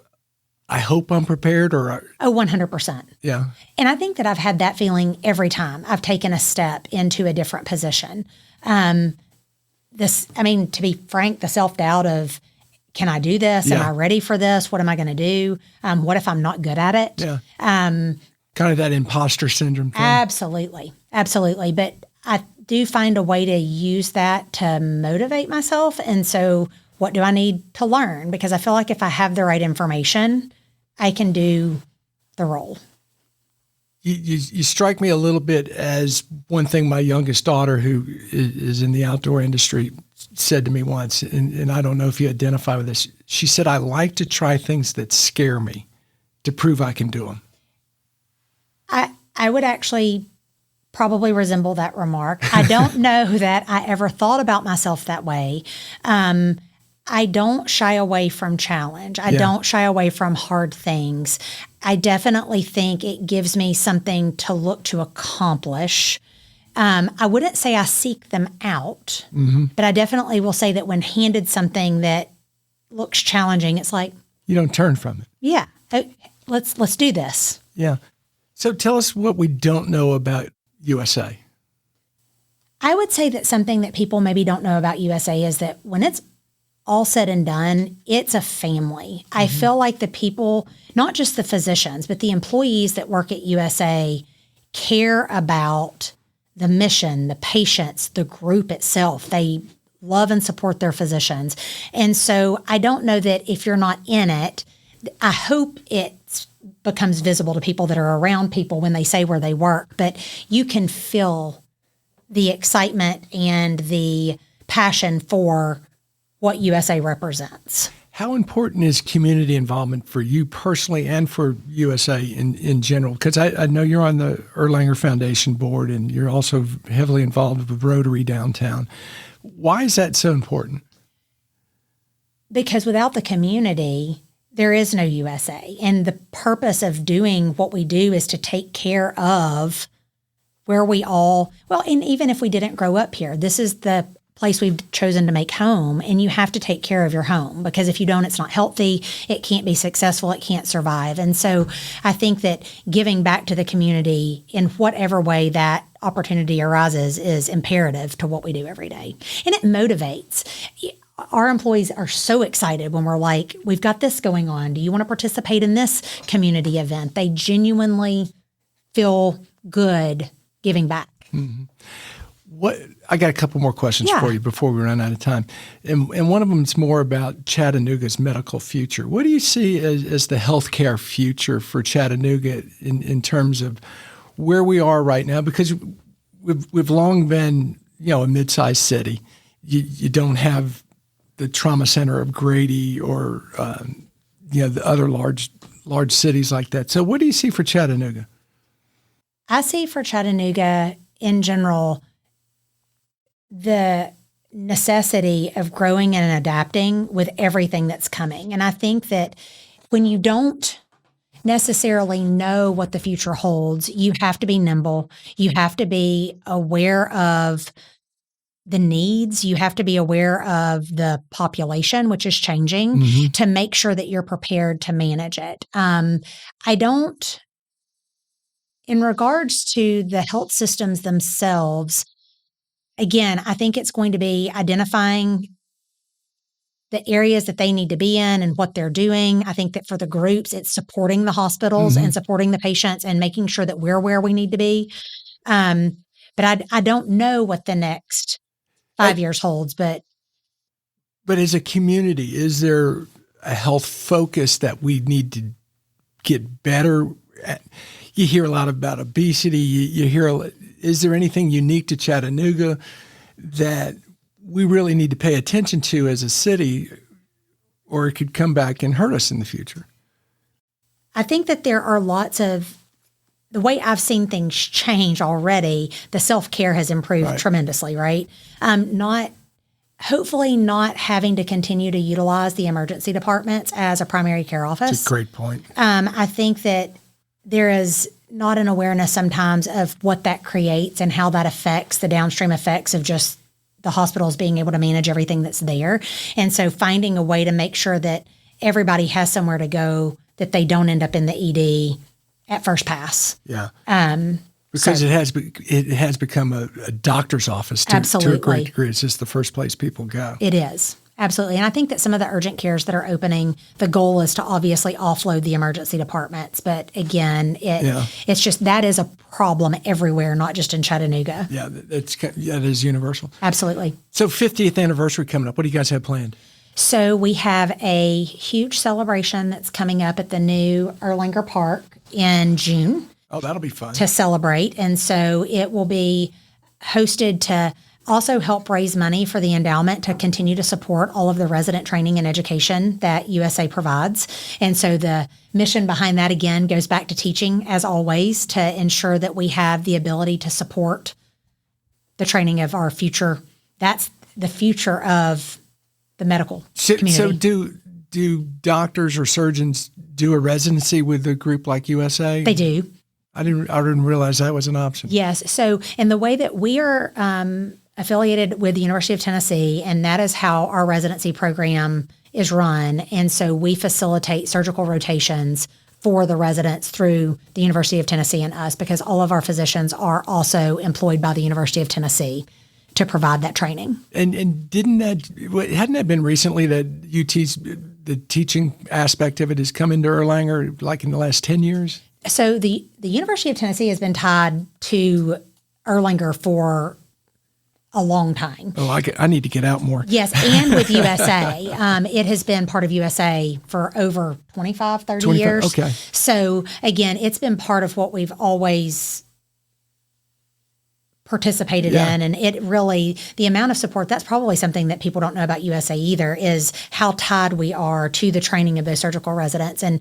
I hope I'm prepared, or? Oh, 100%. Yeah. And I think that I've had that feeling every time I've taken a step into a different position. To be frank, the self-doubt of, can I do this? Yeah. Am I ready for this? What am I going to do? What if I'm not good at it? Yeah. Kind of that imposter syndrome thing. Absolutely. But I do find a way to use that to motivate myself. And so what do I need to learn? Because I feel like if I have the right information, I can do the role. You strike me a little bit as one thing my youngest daughter, who is in the outdoor industry, said to me once, and I don't know if you identify with this. She said, I like to try things that scare me to prove I can do them. I would actually probably resemble that remark. I don't know that I ever thought about myself that way. I don't shy away from challenge. I don't shy away from hard things. I definitely think it gives me something to look to accomplish. I wouldn't say I seek them out, but I definitely will say that when handed something that looks challenging, it's like, you don't turn from it. Yeah, let's do this. Yeah. So tell us what we don't know about USA. I would say that something that people maybe don't know about USA is that when it's all said and done, it's a family. I feel like the people, not just the physicians, but the employees that work at USA care about the mission, the patients, the group itself. They love and support their physicians. And so I don't know that if you're not in it, I hope it becomes visible to people that are around people when they say where they work, but you can feel the excitement and the passion for what USA represents. How important is community involvement for you personally and for USA in general? Because I know you're on the Erlanger Foundation board and you're also heavily involved with Rotary downtown. Why is that so important? Because without the community, there is no USA. And the purpose of doing what we do is to take care of where we all, and even if we didn't grow up here, this is the place we've chosen to make home, and you have to take care of your home, because if you don't, it's not healthy, it can't be successful, it can't survive. And so I think that giving back to the community in whatever way that opportunity arises is imperative to what we do every day. And it motivates. Our employees are so excited when we're like, we've got this going on. Do you want to participate in this community event? They genuinely feel good giving back. I got a couple more questions for you before we run out of time. And one of them is more about Chattanooga's medical future. What do you see as the healthcare future for Chattanooga in terms of where we are right now? Because we've long been, a mid-sized city. You don't have the trauma center of Grady or the other large cities like that. So what do you see for Chattanooga? I see for Chattanooga in general the necessity of growing and adapting with everything that's coming. And I think that when you don't necessarily know what the future holds, you have to be nimble. You have to be aware of the needs. You have to be aware of the population, which is changing, to make sure that you're prepared to manage it. In regards to the health systems themselves, again, I think it's going to be identifying the areas that they need to be in and what they're doing. I think that for the groups, it's supporting the hospitals and supporting the patients and making sure that we're where we need to be. But I don't know what the next 5 years holds. But as a community, is there a health focus that we need to get better at? You hear a lot about obesity. You hear, is there anything unique to Chattanooga that we really need to pay attention to as a city, or it could come back and hurt us in the future? I think that there are lots of, the way I've seen things change already, the self-care has improved tremendously, right? Hopefully not having to continue to utilize the emergency departments as a primary care office. That's a great point. I think that there is not an awareness sometimes of what that creates and how that affects the downstream effects of just the hospitals being able to manage everything that's there. And so finding a way to make sure that everybody has somewhere to go, that they don't end up in the ED at first pass. Yeah. Because it has become a doctor's office to a great degree. It's just the first place people go. It is. Absolutely. And I think that some of the urgent cares that are opening, the goal is to obviously offload the emergency departments. But again, it's just that is a problem everywhere, not just in Chattanooga. Yeah, that is universal. Absolutely. So 50th anniversary coming up. What do you guys have planned? So we have a huge celebration that's coming up at the new Erlanger Park in June. Oh, that'll be fun. To celebrate. And so it will be hosted to also help raise money for the endowment to continue to support all of the resident training and education that USA provides. And so the mission behind that, again, goes back to teaching, as always, to ensure that we have the ability to support the training of our future. That's the future of the medical community. So do doctors or surgeons do a residency with a group like USA? They do. I didn't realize that was an option. Yes. So in the way that we are affiliated with the University of Tennessee, and that is how our residency program is run. And so we facilitate surgical rotations for the residents through the University of Tennessee and us, because all of our physicians are also employed by the University of Tennessee to provide that training. And hadn't that been recently that UT's, the teaching aspect of it has come into Erlanger like in the last 10 years? So the University of Tennessee has been tied to Erlanger for a long time. Oh, I need to get out more. Yes, and with USA. It has been part of USA for over 25, 30 years. Okay. So again, it's been part of what we've always participated in. And it really, the amount of support, that's probably something that people don't know about USA either, is how tied we are to the training of those surgical residents. And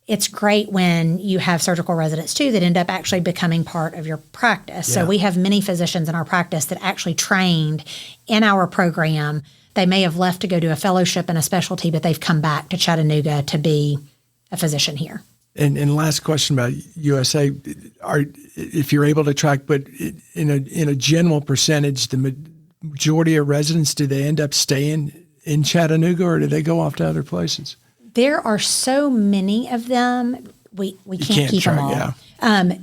it's great when you have surgical residents too that end up actually becoming part of your practice. So we have many physicians in our practice that actually trained in our program. They may have left to go to a fellowship in a specialty, but they've come back to Chattanooga to be a physician here. And last question about USA, if you're able to track, but in a general percentage, the majority of residents, do they end up staying in Chattanooga, or do they go off to other places? There are so many of them, we can't keep them all. Yeah.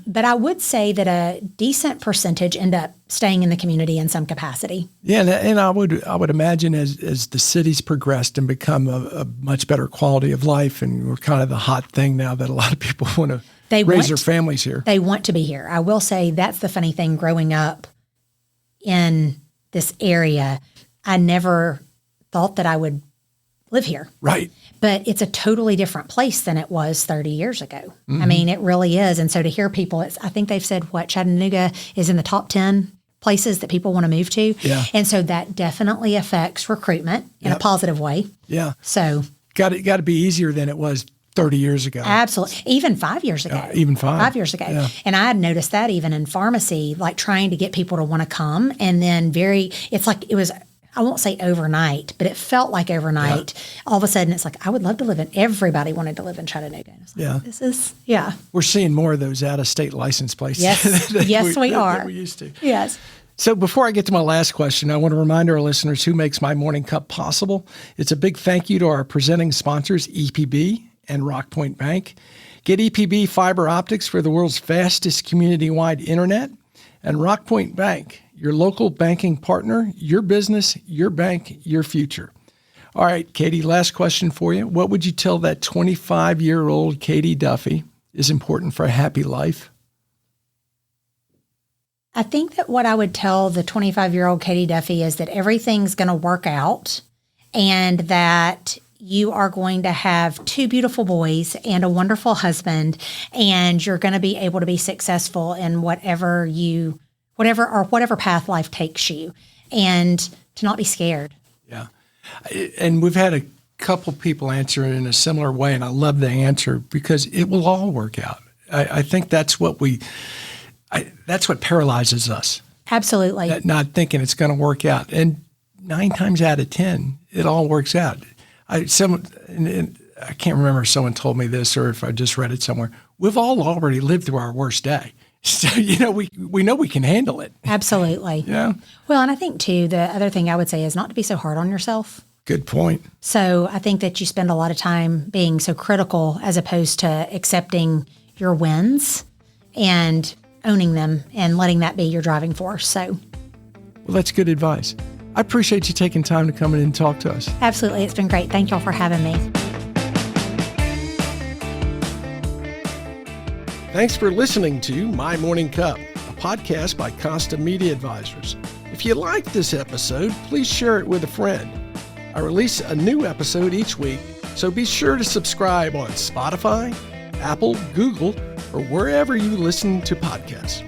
But I would say that a decent percentage end up staying in the community in some capacity. Yeah, and I would imagine as the city's progressed and become a much better quality of life, and we're kind of the hot thing now that a lot of people want to raise their families here. They want to be here. I will say that's the funny thing growing up in this area. I never thought that I would live here. Right. But it's a totally different place than it was 30 years ago. I mean, it really is. And so to hear people, I think they've said, Chattanooga is in the top 10 places that people want to move to. Yeah. And so that definitely affects recruitment in a positive way. Yeah. So got to be easier than it was 30 years ago. absolutely. Even 5 years ago. Even 5 years ago. Yeah. And I had noticed that even in pharmacy, like trying to get people to want to come. And then it's like it was, I won't say overnight, but it felt like overnight. All of a sudden, it's like, I would love to live in, everybody wanted to live in Chattanooga. And it's like, We're seeing more of those out-of-state license places. Yes. Yes, we are. Than we used to. Yes. So before I get to my last question, I want to remind our listeners who makes my morning cup possible. It's a big thank you to our presenting sponsors, EPB and Rockpoint Bank. Get EPB fiber optics for the world's fastest community-wide internet, and Rockpoint Bank, your local banking partner, your business, your bank, your future. All right, Katie, last question for you. What would you tell that 25-year-old Katie Duffy is important for a happy life? I think that what I would tell the 25-year-old Katie Duffy is that everything's going to work out and that you are going to have 2 beautiful boys and a wonderful husband, and you're going to be able to be successful in whatever path life takes you, and to not be scared. Yeah. And we've had a couple people answer it in a similar way, and I love the answer because it will all work out. I think that's what that's what paralyzes us. Absolutely. Not thinking it's going to work out. And 9 times out of 10, it all works out. I can't remember if someone told me this or if I just read it somewhere. We've all already lived through our worst day. So, we know we can handle it. Absolutely. Yeah. Well, and I think, too, the other thing I would say is not to be so hard on yourself. Good point. So I think that you spend a lot of time being so critical as opposed to accepting your wins and owning them and letting that be your driving force. So, well, that's good advice. I appreciate you taking time to come in and talk to us. Absolutely. It's been great. Thank y'all for having me. Thanks for listening to My Morning Cup, a podcast by Costa Media Advisors. If you liked this episode, please share it with a friend. I release a new episode each week, so be sure to subscribe on Spotify, Apple, Google, or wherever you listen to podcasts.